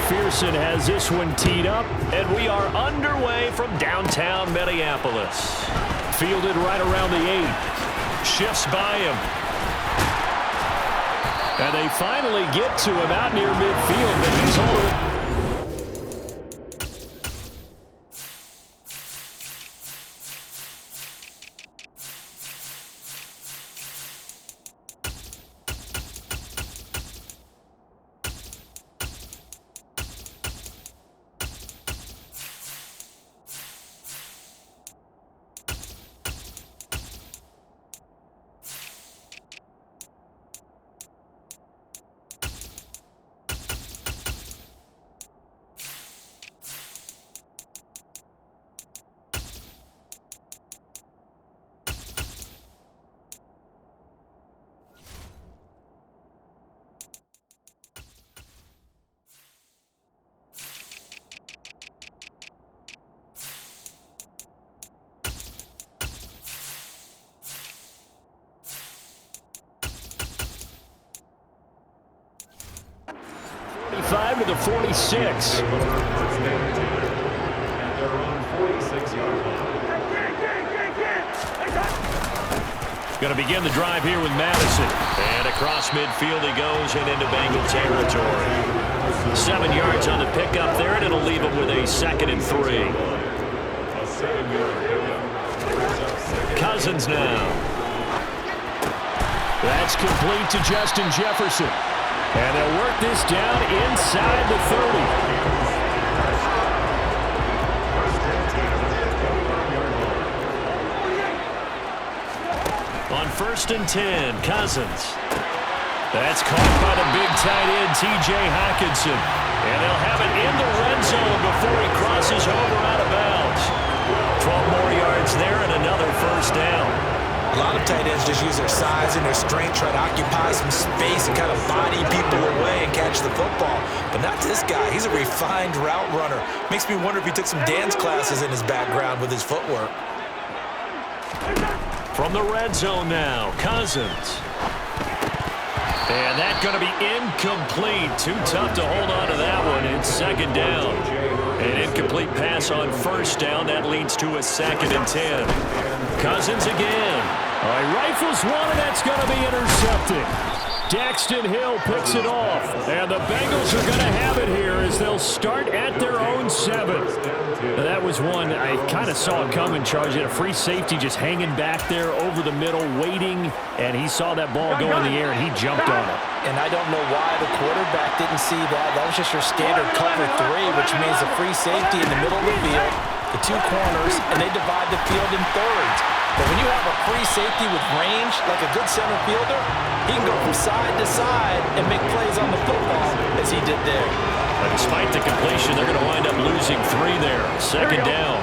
McPherson has this one teed up, and we are underway from downtown Minneapolis. Fielded right around the 8. Shifts by him. And they finally get to him out near midfield, but he's holding. To the 46. Going to begin the drive here with Madison. And across midfield he goes and into Bengal territory. 7 yards on the pickup there, and it'll leave him with a 2nd and 3. Cousins now. That's complete to Justin Jefferson. And they'll work this down inside the 30. On 1st and 10, Cousins. That's caught by the big tight end, T.J. Hockenson. And they'll have it in the red zone before he crosses over out of bounds. 12 more yards there and another 1st down. A lot of tight ends just use their size and their strength, try to occupy some space and kind of body people away and catch the football. But not this guy. He's a refined route runner. Makes me wonder if he took some dance classes in his background with his footwork. From the red zone now, Cousins. And that's going to be incomplete. Too tough to hold on to that one. It's 2nd down. An incomplete pass on 1st down. That leads to a 2nd and 10. Cousins again. He rifles one, and that's going to be intercepted. Daxton Hill picks it off. And the Bengals are going to have it here as they'll start at their own 7. That was one I kind of saw it coming, Charles. You had a free safety just hanging back there over the middle, waiting, and he saw that ball go in the air, and he jumped on it. And I don't know why the quarterback didn't see that. That was just your standard cover 3, which means the free safety in the middle of the field, the 2 corners, and they divide the field in thirds. But when you have a free safety with range, like a good center fielder, he can go from side to side and make plays on the football as he did there. But despite the completion, they're going to wind up losing 3 there. 2nd down.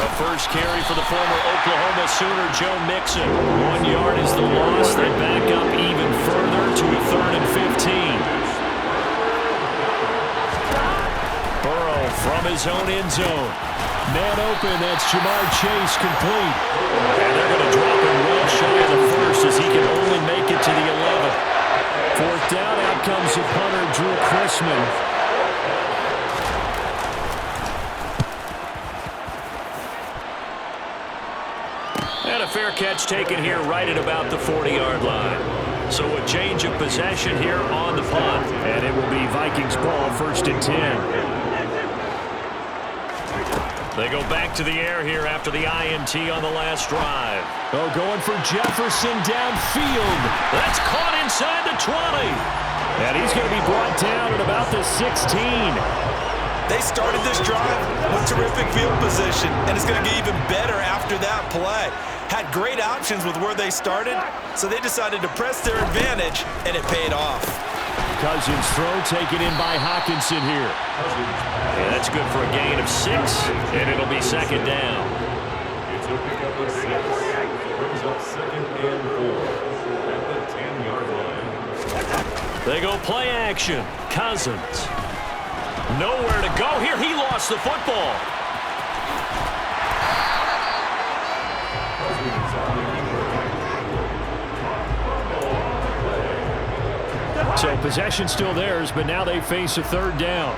The first carry for the former Oklahoma Sooner, Joe Mixon. 1 yard is the loss. They back up even further to a 3rd and 15. Burrow from his own end zone. Man open, that's Jamar Chase complete. And they're going to drop him well shy of the 1st as he can only make it to the 11. 4th down, out comes the punter, Drew Chrisman. And a fair catch taken here right at about the 40-yard line. So a change of possession here on the punt. And it will be Vikings ball, 1st and 10. They go back to the air here after the INT on the last drive. Oh, going for Jefferson downfield. That's caught inside the 20. And he's going to be brought down at about the 16. They started this drive with terrific field position, and it's going to get even better after that play. Had great options with where they started, so they decided to press their advantage, and it paid off. Cousins throw taken in by Hockenson here. And that's good for a gain of 6, and it'll be 2nd down. It's a pickup of 6. Brings up 2nd and 4 at the 10-yard line. They go play action. Cousins. Nowhere to go here. He lost the football. Cousins on the So possession still theirs, but now they face a third down.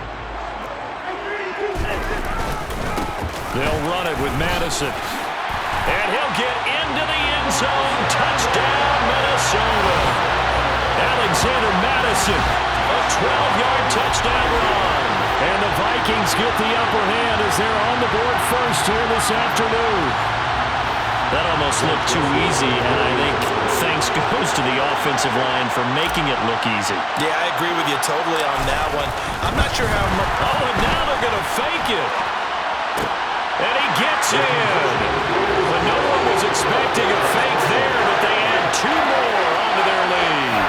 They'll run it with Madison. And he'll get into the end zone. Touchdown, Minnesota. Alexander Madison, a 12-yard touchdown run. And the Vikings get the upper hand as they're on the board first here this afternoon. That almost looked too easy, and I think thanks goes to the offensive line for making it look easy. Yeah, I agree with you totally on that one. I'm not sure how much... Oh, and now they're going to fake it. And he gets in. But no one was expecting a fake there, but they add 2 more onto their lead.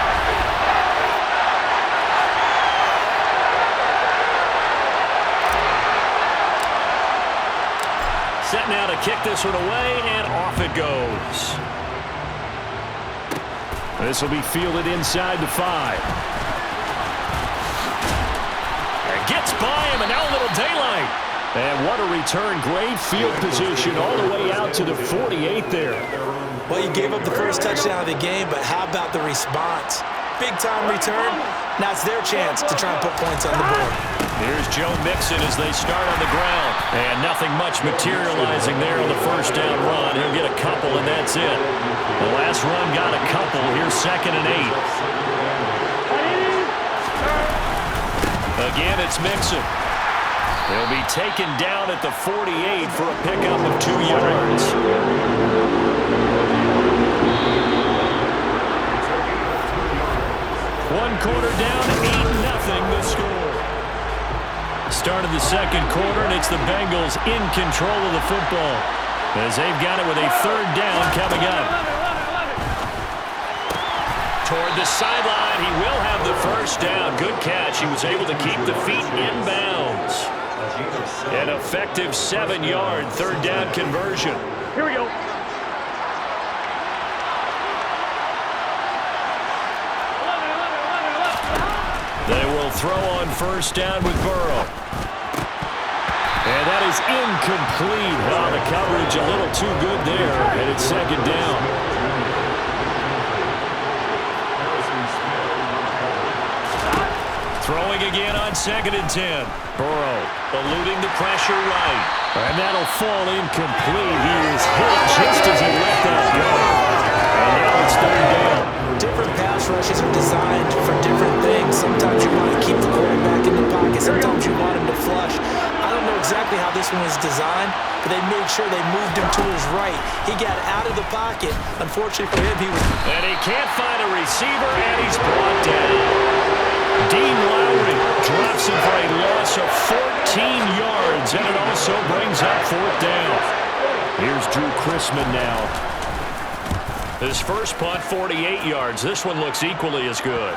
Set now to kick this one away, and off it goes. This will be fielded inside the 5. And gets by him, and now a little daylight. And what a return. Great field position all the way out to the 48 there. Well, you gave up the first touchdown of the game, but how about the response? Big-time return. Now it's their chance to try and put points on the board. Here's Joe Mixon as they start on the ground. And nothing much materializing there on the first down run. He'll get a couple, and that's it. The last run got a couple. Here's 2nd and 8. Again, it's Mixon. He'll be taken down at the 48 for a pickup of 2 yards. One quarter down, 8-0 the score. Start of the second quarter, and it's the Bengals in control of the football as they've got it with a 3rd down coming up. Toward the sideline, he will have the first down. Good catch. He was able to keep the feet inbounds. An effective 7-yard 3rd down conversion. Here we go. They will throw on first down with Burrow. And that is incomplete. Wow, the coverage a little too good there, and it's 2nd down. Throwing again on 2nd and 10. Burrow eluding the pressure right. And that'll fall incomplete. He is hit just as he let that go. And now it's 3rd down. Different pass rushes are designed for different things. Sometimes you want to keep the quarterback in the pocket. Sometimes you want him to flush. I don't know exactly how this one was designed, but they made sure they moved him to his right. He got out of the pocket. Unfortunately for him, he was... And he can't find a receiver, and he's brought down. Dean Lowry drops him for a loss of 14 yards, and it also brings up 4th down. Here's Drew Chrisman now. His first punt, 48 yards. This one looks equally as good.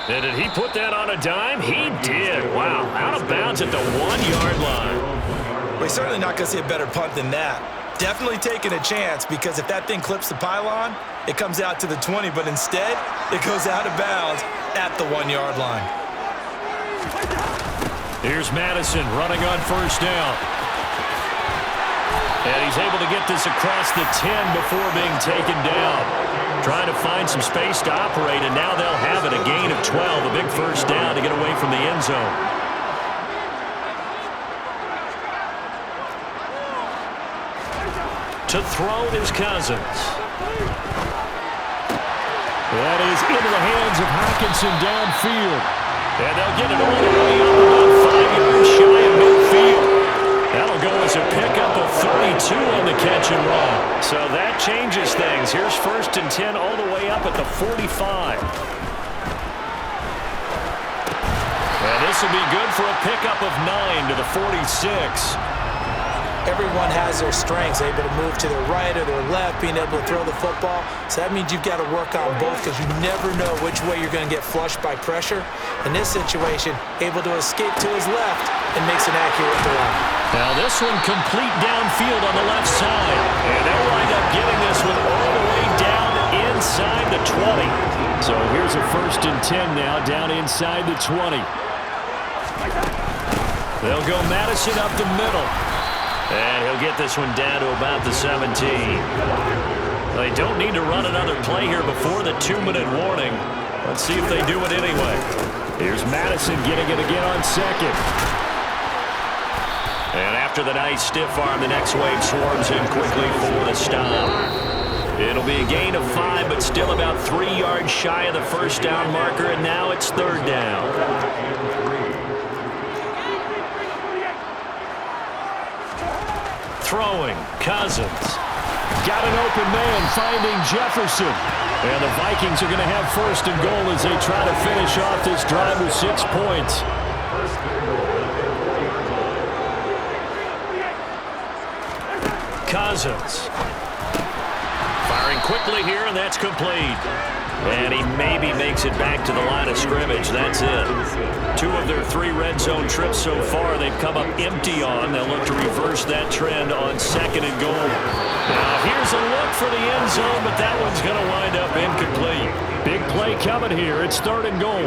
And did he put that on a dime? He did. Wow, out of bounds at the 1-yard line. We're certainly not going to see a better punt than that. Definitely taking a chance, because if that thing clips the pylon, it comes out to the 20, but instead, it goes out of bounds at the 1-yard line. Here's Madison running on first down. And he's able to get this across the 10 before being taken down. Trying to find some space to operate, and now they'll have it. A gain of 12, a big first down to get away from the end zone. To throw is Cousins. That is into the hands of Hockenson downfield. And they'll get it all the way up about 5 yards shy of midfield. That'll go as a pickup of 32 on the catch and run. So that changes things. Here's 1st and 10 all the way up at the 45. And this will be good for a pickup of 9 to the 46. Everyone has their strengths, able to move to their right or their left, being able to throw the football. So that means you've got to work on both, because you never know which way you're going to get flushed by pressure. In this situation, able to escape to his left and makes an accurate throw. Now this one complete downfield on the left side. And they'll wind up getting this one all the way down inside the 20. So here's a 1st and 10 now down inside the 20. They'll go Madison up the middle. And he'll get this one down to about the 17. They don't need to run another play here before the 2-minute warning. Let's see if they do it anyway. Here's Madison getting it again on second. And after the nice stiff arm, the next wave swarms in quickly for the stop. It'll be a gain of 5, but still about 3 yards shy of the first down marker, and now it's third down. Throwing, Cousins. Got an open man finding Jefferson. And the Vikings are going to have first and goal as they try to finish off this drive with 6 points. Cousins. Firing quickly here, and that's complete. And he maybe makes it back to the line of scrimmage. That's it. 2 of their 3 red zone trips so far they've come up empty on. They'll look to reverse that trend on second and goal. Now here's a look for the end zone, but that one's going to wind up incomplete. Big play coming here. It's third and goal.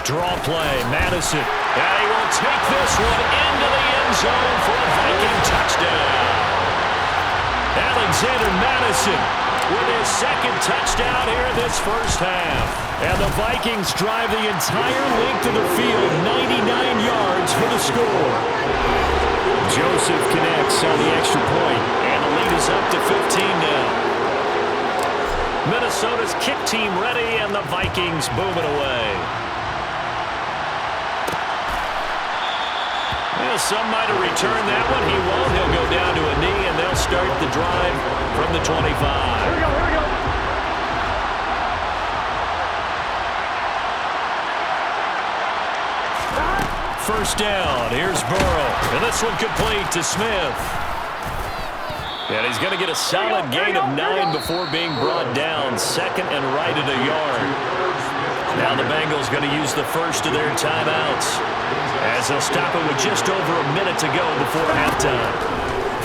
Draw play, Madison. And he will take this one into the end zone for a Viking touchdown. Alexander Madison with his second touchdown here in this first half. And the Vikings drive the entire length of the field, 99 yards for the score. Joseph connects on the extra point, and the lead is up to 15 now. Minnesota's kick team ready, and the Vikings booming away. Well, some might have returned that one. He won't. He'll go down to a knee, and they'll start the drive from the 25. Here we go. First down. Here's Burrow. And this one complete to Smith. And he's going to get a solid gain of 9 before being brought down. Second and right at a yard. Now the Bengals going to use the first of their timeouts, as they'll stop it with just over a minute to go before halftime.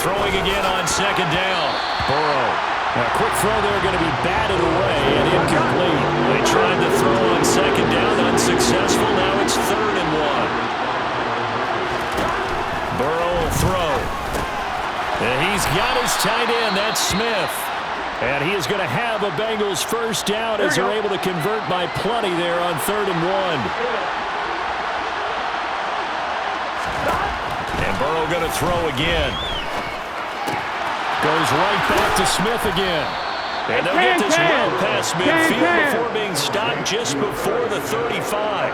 Throwing again on second down. Burrow. Now, a quick throw there going to be batted away and incomplete. They tried to throw on second down, unsuccessful. Now it's third and 1. Burrow will throw. And he's got his tight end. That's Smith. And he is going to have a Bengals first down as they're able to convert by plenty there on third and 1. And Burrow going to throw again. Goes right back to Smith again. And they'll get this well past midfield before being stopped just before the 35.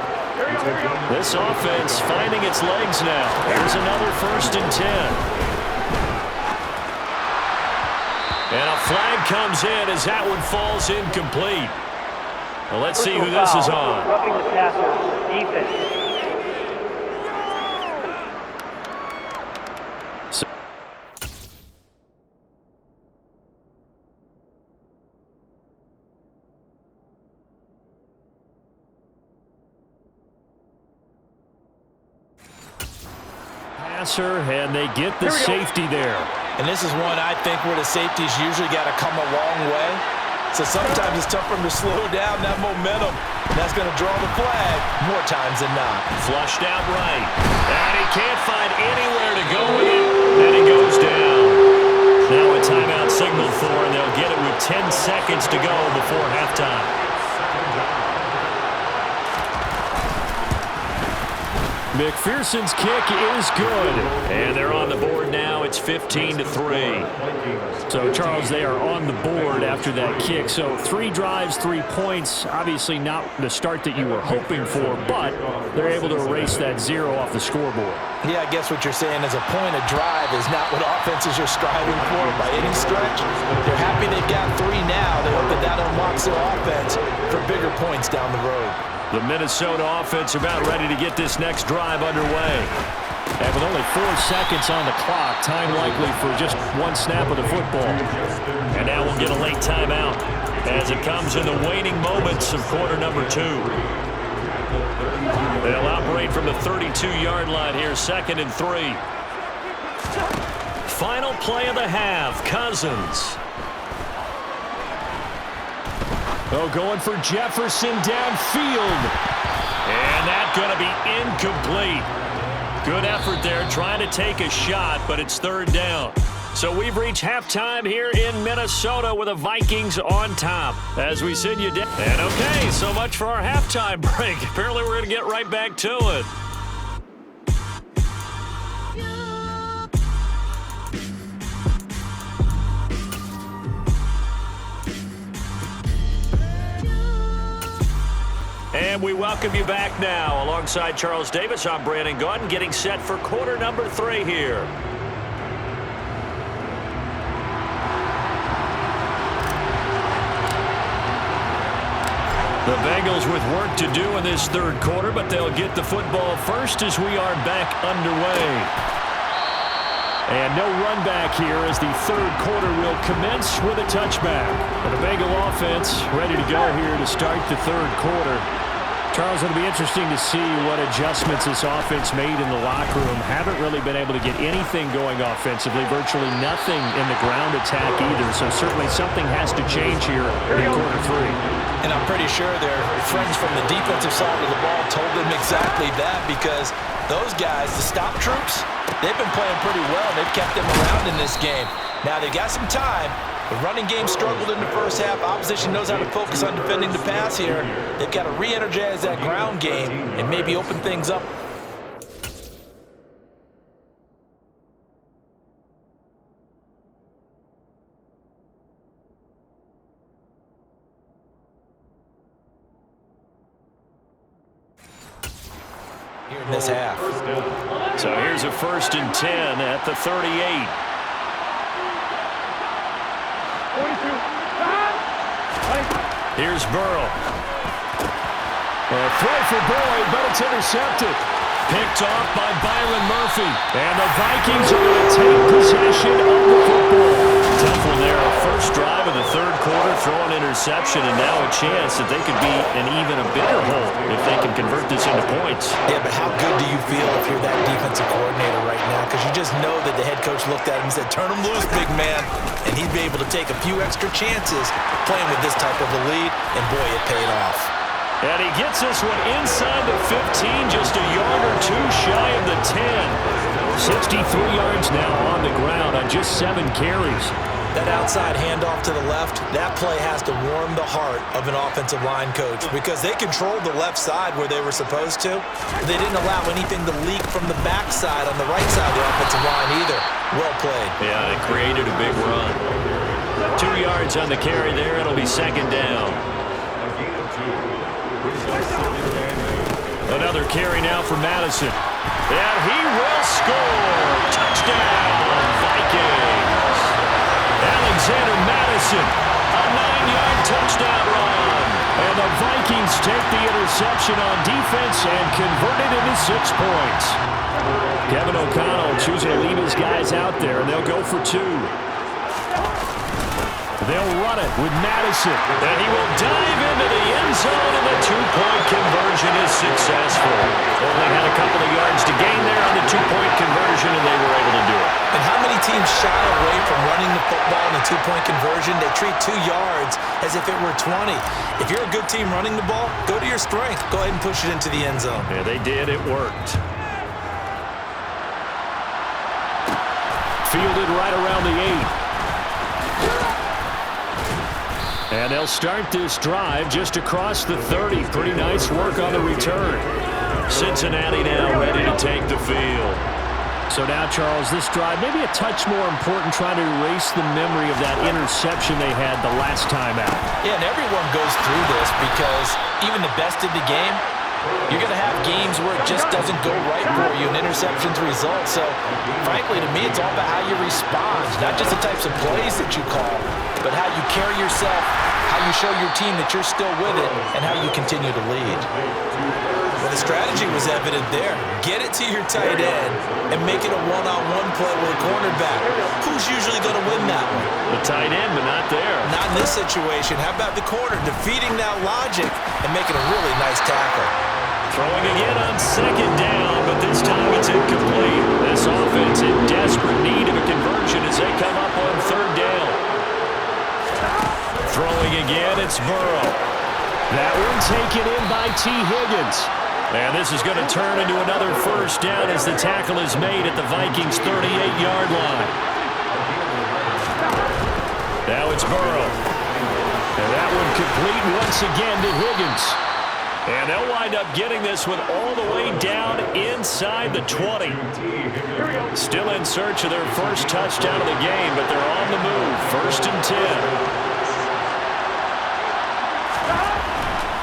This offense finding its legs now. Here's another first and 10. And a flag comes in as that one falls incomplete. Well, let's see who this is on. Roughing the passer, defense. And they get the safety there. And this is one I think where the safety's usually got to come a long way. So sometimes it's tough for him to slow down that momentum. And that's going to draw the flag more times than not. Flushed out right. And he can't find anywhere to go with it. And he goes down. Now a timeout signaled for, and they'll get it with 10 seconds to go before halftime. McPherson's kick is good. And they're on the board now. It's 15-3. So, Charles, they are on the board after that kick. So, 3 drives, 3 points. Obviously not the start that you were hoping for, but they're able to erase that 0 off the scoreboard. Yeah, I guess what you're saying is a point of drive is not what offenses are striving for by any stretch. They're happy they've got 3 now. They hope that that unlocks their offense for bigger points down the road. The Minnesota offense about ready to get this next drive underway. And with only 4 seconds on the clock, time likely for just 1 snap of the football. And now we'll get a late timeout as it comes in the waning moments of quarter number 2. They'll operate from the 32-yard line here, 2nd and 3. Final play of the half, Cousins. Oh, going for Jefferson downfield. And that's going to be incomplete. Good effort there trying to take a shot, but it's third down. So we've reached halftime here in Minnesota with the Vikings on top. As we send you down. And okay, so much for our halftime break. Apparently we're going to get right back to it. And we welcome you back now. Alongside Charles Davis, I'm Brandon Gaudin, getting set for quarter number 3 here. The Bengals with work to do in this third quarter, but they'll get the football first as we are back underway. And no run back here as the third quarter will commence with a touchback. And the Bengal offense ready to go here to start the third quarter. Charles, it'll be interesting to see what adjustments this offense made in the locker room. Haven't really been able to get anything going offensively, virtually nothing in the ground attack either. So certainly something has to change here in quarter 3. And I'm pretty sure their friends from the defensive side of the ball told them exactly that, because those guys, the stop troops, they've been playing pretty well. They've kept them around in this game. Now they've got some time. The running game struggled in the first half. Opposition knows how to focus on defending the pass here. They've got to re-energize that ground game and maybe open things up. Here in this half. So here's a 1st and 10 at the 38. Here's Burrow. A throw for Boyd, but it's intercepted. Picked off by Byron Murphy. And the Vikings are going to take possession of the football. Tough one there. A first drive of the third quarter, throw an interception, and now a chance that they could be in even a bigger hole if they can convert this into points. Yeah, but how good do you feel if you're that defensive coordinator right now? Because you just know that the head coach looked at him and said, turn him loose, big man. And he'd be able to take a few extra chances playing with this type of a lead, and boy, it paid off. And he gets this one inside the 15, just a yard or 2 shy of the 10. 63 yards now on the ground on just 7 carries. That outside handoff to the left, that play has to warm the heart of an offensive line coach, because they controlled the left side where they were supposed to. They didn't allow anything to leak from the backside on the right side of the offensive line either. Well played. Yeah, it created a big run. 2 yards on the carry there. It'll be 2nd down. Another carry now for Madison. And he will score. Touchdown, Vikings. Alexander Madison, a 9-yard touchdown run. And the Vikings take the interception on defense and convert it into 6 points. Kevin O'Connell choosing to leave his guys out there, and they'll go for 2. They'll run it with Madison, and he will dive into the end zone, and the 2-point conversion is successful. Only had a couple of yards to gain there on the 2-point conversion, and they were able to do it. And how many teams shy away from running the football in the 2-point conversion? They treat 2 yards as if it were 20. If you're a good team running the ball, go to your strength. Go ahead and push it into the end zone. Yeah, they did. It worked. Fielded right around the 8. And they'll start this drive just across the 30. Pretty nice work on the return. Cincinnati now ready to take the field. So now, Charles, this drive maybe a touch more important, trying to erase the memory of that interception they had the last time out. Yeah, and everyone goes through this, because even the best of the game, you're going to have games where it just doesn't go right for you and interceptions result. So, frankly, to me, it's all about how you respond, not just the types of plays that you call, but how you carry yourself, how you show your team that you're still with it, and how you continue to lead. Well, the strategy was evident there. Get it to your tight end and make it a one-on-one play with a cornerback. Who's usually going to win that one? The tight end, but not there. Not in this situation. How about the corner defeating that logic and making a really nice tackle? Throwing again on 2nd down, but this time it's incomplete. This offense in desperate need of a conversion as they come up on 3rd down. Throwing again, it's Burrow. That one taken in by T. Higgins. And this is going to turn into another 1st down as the tackle is made at the Vikings' 38-yard line. Now it's Burrow. And that one complete once again to Higgins. And they'll wind up getting this one all the way down inside the 20. Still in search of their first touchdown of the game, but they're on the move. 1st and 10.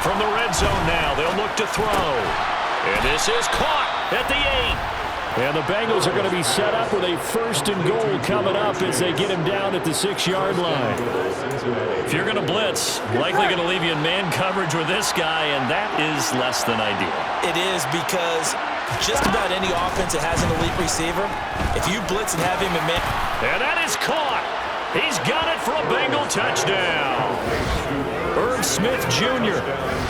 From the red zone now, they'll look to throw. And this is caught at the 8. And the Bengals are going to be set up with a 1st and goal coming up as they get him down at the 6-yard line. If you're going to blitz, likely going to leave you in man coverage with this guy, and that is less than ideal. It is, because just about any offense that has an elite receiver, if you blitz and have him in man... And that is caught. He's got it for a Bengal touchdown. Irv Smith Jr.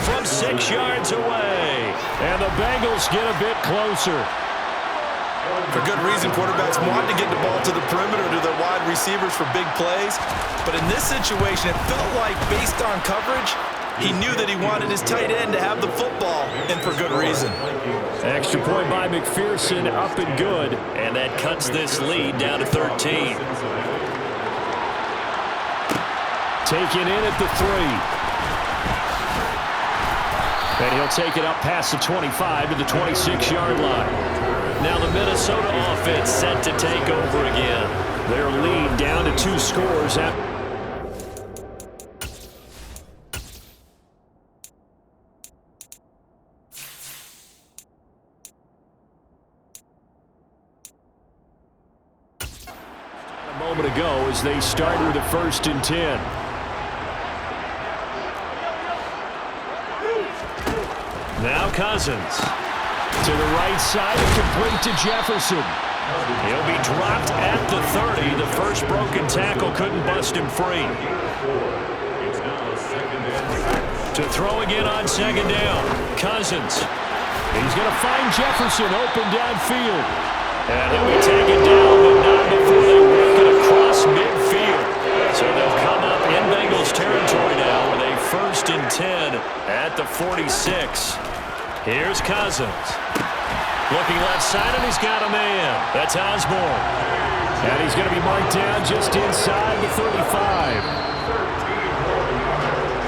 from 6 yards away. And the Bengals get a bit closer. For good reason, quarterbacks want to get the ball to the perimeter to their wide receivers for big plays. But in this situation, it felt like, based on coverage, he knew that he wanted his tight end to have the football, and for good reason. Extra point by McPherson, up and good. And that cuts this lead down to 13. Taken in at the 3. And he'll take it up past the 25 to the 26-yard line. Now the Minnesota offense set to take over again. Their lead down to 2 scores. A moment ago as they start with a 1st and 10. Now Cousins. To the right side, complete to Jefferson. He'll be dropped at the 30. The first broken tackle couldn't bust him free. To throw again on 2nd down. Cousins. He's going to find Jefferson open downfield. And he'll be taken down, but not before they work it across midfield. So they'll come up in Bengals territory now with a 1st and 10 at the 46. Here's Cousins. Looking left side, and he's got a man. That's Osborne. And he's going to be marked down just inside the 35.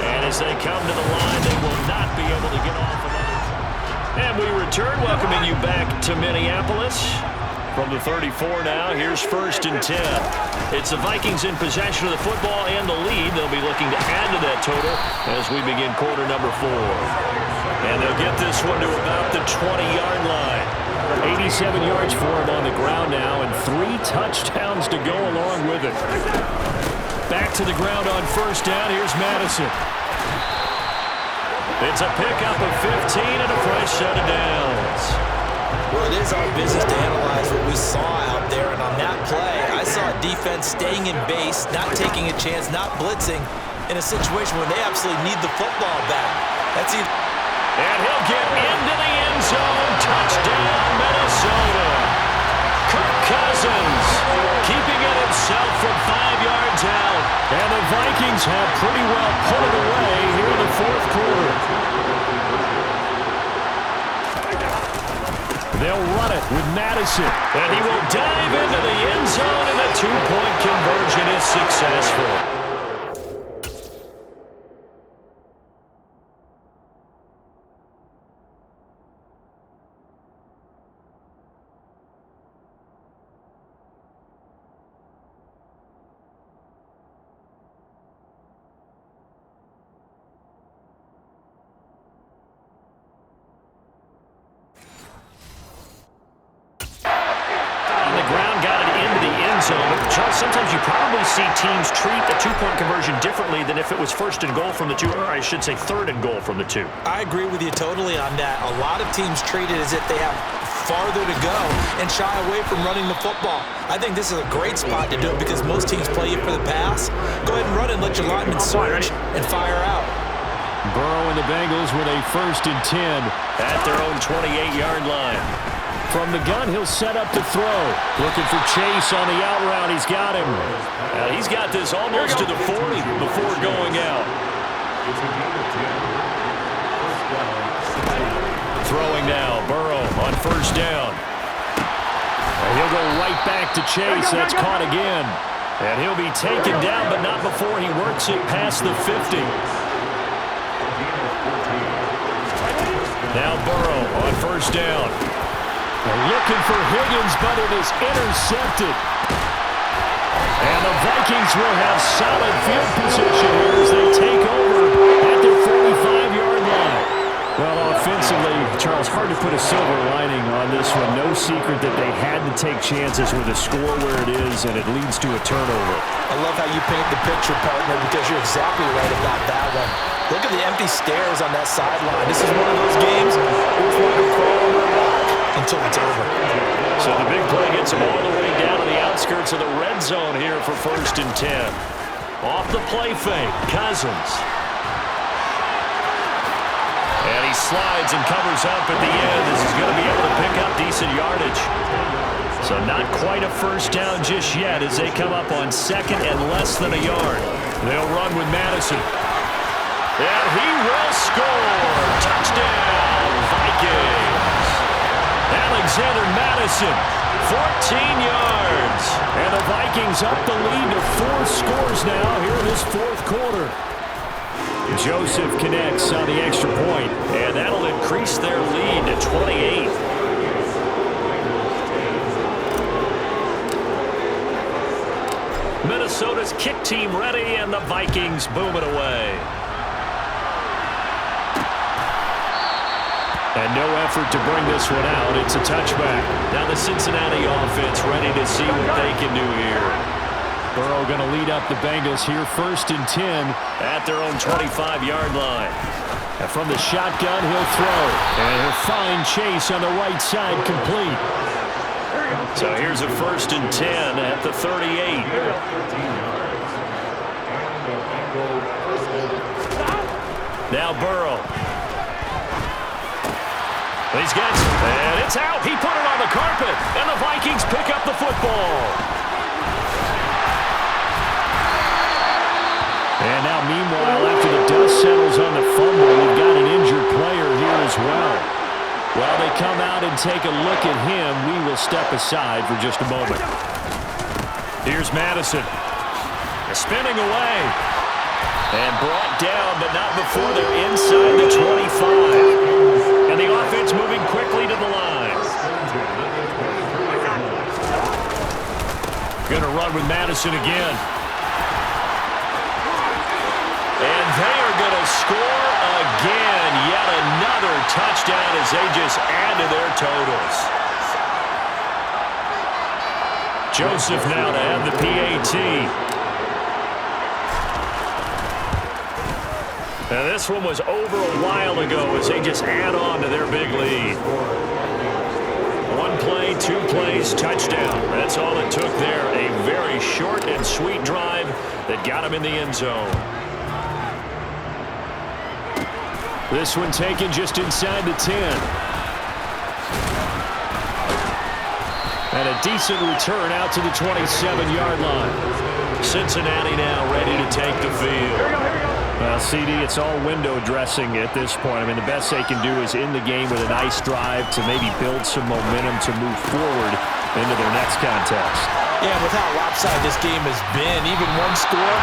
And as they come to the line, they will not be able to get off another. And we return, welcoming you back to Minneapolis. From the 34 now, here's 1st and 10. It's the Vikings in possession of the football and the lead. They'll be looking to add to that total as we begin quarter number 4. And they'll get this one to about the 20-yard line. 87 yards for him on the ground now, and 3 touchdowns to go along with it. Back to the ground on 1st down. Here's Madison. It's a pickup of 15 and a fresh set of downs. Well, it is our business to analyze what we saw out there, and on that play, I saw a defense staying in base, not taking a chance, not blitzing, in a situation where they absolutely need the football back. That's either... And he'll get into the end zone. Touchdown, Minnesota. Kirk Cousins keeping it himself from 5 yards out. And the Vikings have pretty well put it away here in the 4th quarter. They'll run it with Madison. And he will dive into the end zone, and the 2-point conversion is successful. Sometimes you probably see teams treat the 2-point conversion differently than if it was 1st and goal from the 2, or I should say 3rd and goal from the 2. I agree with you totally on that. A lot of teams treat it as if they have farther to go and shy away from running the football. I think this is a great spot to do it because most teams play you for the pass. Go ahead and run and let your linemen surge and fire out. Burrow and the Bengals with a 1st and 10 at their own 28-yard line. From the gun, he'll set up to throw. Looking for Chase on the out route. He's got him. He's got this almost to the 40 before going out. Throwing now, Burrow on 1st down. And he'll go right back to Chase. That's caught again. And he'll be taken down, but not before he works it past the 50. Now Burrow on first down. They're looking for Higgins, but it is intercepted. And the Vikings will have solid field position here as they take over at their 45-yard line. Well, offensively, Charles, hard to put a silver lining on this one. No secret that they had to take chances with a score where it is, and it leads to a turnover. I love how you paint the picture, partner, because you're exactly right about that one. Look at the empty stares on that sideline. This is one of those games where it's like a crawl over a rock until it's over. So the big play gets him all the way down to the outskirts of the red zone here for 1st and 10. Off the play fake, Cousins. And he slides and covers up at the end. This is going to be able to pick up decent yardage. So not quite a first down just yet as they come up on 2nd and less than a yard. They'll run with Madison. And he will score. Touchdown, Vikings. Alexander Madison, 14 yards. And the Vikings up the lead to 4 scores now here in this 4th quarter. Joseph connects on the extra point, and that'll increase their lead to 28. Minnesota's kick team ready, and the Vikings boom it away. And no effort to bring this one out. It's a touchback. Now the Cincinnati offense ready to see what they can do here. Burrow going to lead up the Bengals here 1st and 10 at their own 25-yard line. And from the shotgun, he'll throw. And he'll find Chase on the right side complete. So here's a 1st and 10 at the 38. Now Burrow. He's got, and it's out. He put it on the carpet, and the Vikings pick up the football. And now, meanwhile, after the dust settles on the fumble, we've got an injured player here as well. While they come out and take a look at him, we will step aside for just a moment. Here's Madison. Spinning away. And brought down, but not before they're inside the 25. And the offense moving quickly to the line. Going to run with Madison again. And they are going to score again. Yet another touchdown as they just add to their totals. Joseph now to have the PAT. Now this one was over a while ago as they just add on to their big lead. 1 play, 2 plays, touchdown. That's all it took there. A very short and sweet drive that got him in the end zone. This one taken just inside the 10. And a decent return out to the 27-yard line. Cincinnati now ready to take the field. Well, CD, it's all window dressing at this point. I mean, the best they can do is end the game with a nice drive to maybe build some momentum to move forward into their next contest. Yeah, with how lopsided this game has been, even one score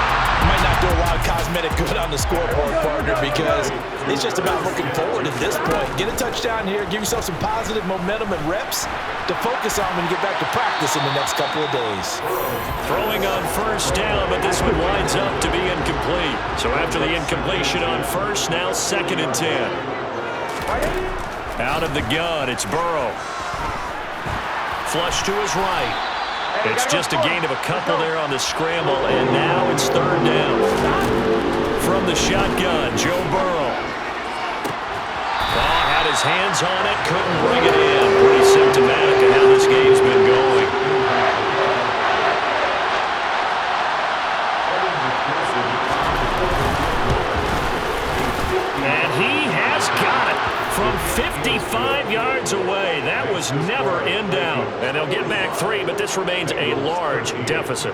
might not do a lot of cosmetic good on the scoreboard, partner, because it's just about looking forward at this point. Get a touchdown here, give yourself some positive momentum and reps to focus on when you get back to practice in the next couple of days. Throwing on first down, but this one winds up to be incomplete. So after the incompletion on first, now 2nd and 10. Out of the gun, it's Burrow. Flush to his right. It's just a gain of a couple there on the scramble, and now it's 3rd down. From the shotgun, Joe Burrow. Oh, had his hands on it, couldn't bring it in. Pretty symptomatic of how this game's been going. And he has got it. From 55 yards away. That was never in doubt. And they'll get back 3, but this remains a large deficit.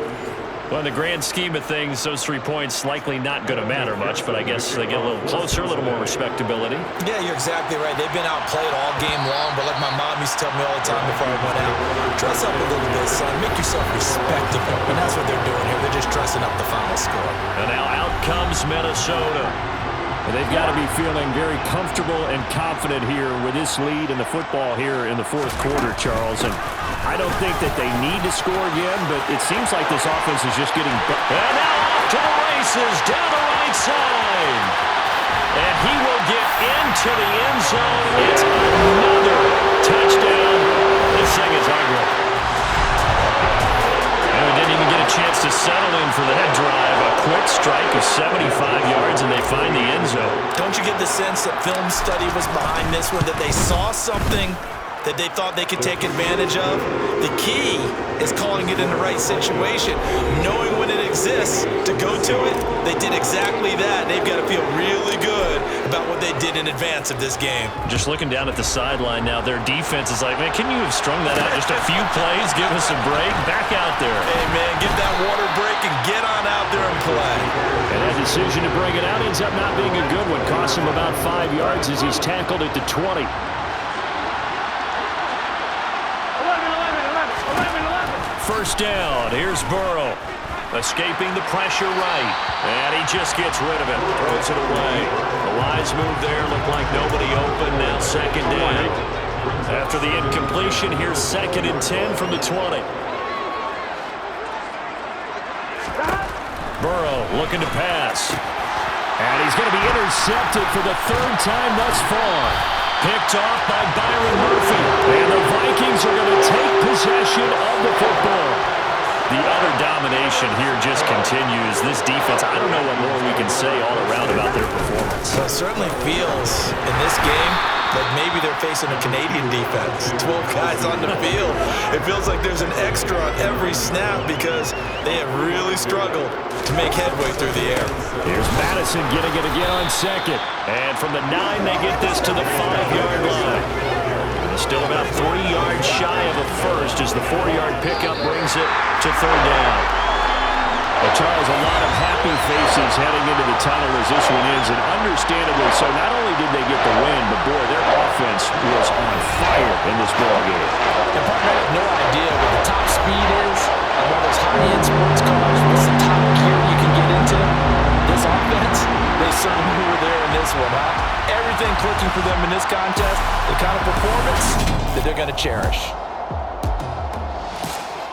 Well, in the grand scheme of things, those 3 points likely not going to matter much, but I guess they get a little closer, a little more respectability. Yeah, you're exactly right. They've been outplayed all game long, but like my mom used to tell me all the time before I went out, dress up a little bit, son. Make yourself respectable. And that's what they're doing here. They're just dressing up the final score. And now out comes Minnesota. And they've got to be feeling very comfortable and confident here with this lead in the football here in the fourth quarter, Charles. And I don't think that they need to score again, but it seems like this offense is just getting better. And now off to the races down the right side. And he will get into the end zone. It's another touchdown. This thing is ugly. And didn't even get a chance to settle in for that drive. A quick strike of 75 yards, and they find the end zone. Don't you get the sense that film study was behind this one, that they saw something that they thought they could take advantage of? The key is calling it in the right situation. Knowing when it exists to go to it, they did exactly that. They've got to feel really good about what they did in advance of this game. Just looking down at the sideline now, their defense is like, man, can you have strung that out just a few plays? Give us a break. Back out there. Hey, man, give that water break and get on out there and play. And that decision to bring it out ends up not being a good one. Cost him about 5 yards as he's tackled at the 20. First down. Here's Burrow. Escaping the pressure right. And he just gets rid of it. Throws it away. The wise move there. Looked like nobody open. Now second down. After the incompletion, here's 2nd and 10 from the 20. Burrow looking to pass. And he's going to be intercepted for the 3rd time thus far. Picked off by Byron Murphy. And the Vikings are going to take possession of the football. The utter domination here just continues. This defense, I don't know what more we can say all around about their performance. Well, it certainly feels in this game like maybe they're facing a Canadian defense. 12 guys on the field. It feels like there's an extra on every snap because they have really struggled to make headway through the air. Here's Madison getting it again on 2nd. And from the 9, they get this to the 5-yard line. Still about 3 yards shy of a first as the 4-yard pickup brings it to 3rd down. Well, Charles, a lot of happy faces heading into the tunnel as this one ends, and understandably so. Not only did they get the win, but boy, their offense was on fire in this ball game. And partner, I have no idea what the top speed is on one of those high-end sports cars. What's the top gear you can get into? This offense, they certainly were there in this one, huh? Everything clicking for them in this contest, the kind of performance that they're going to cherish.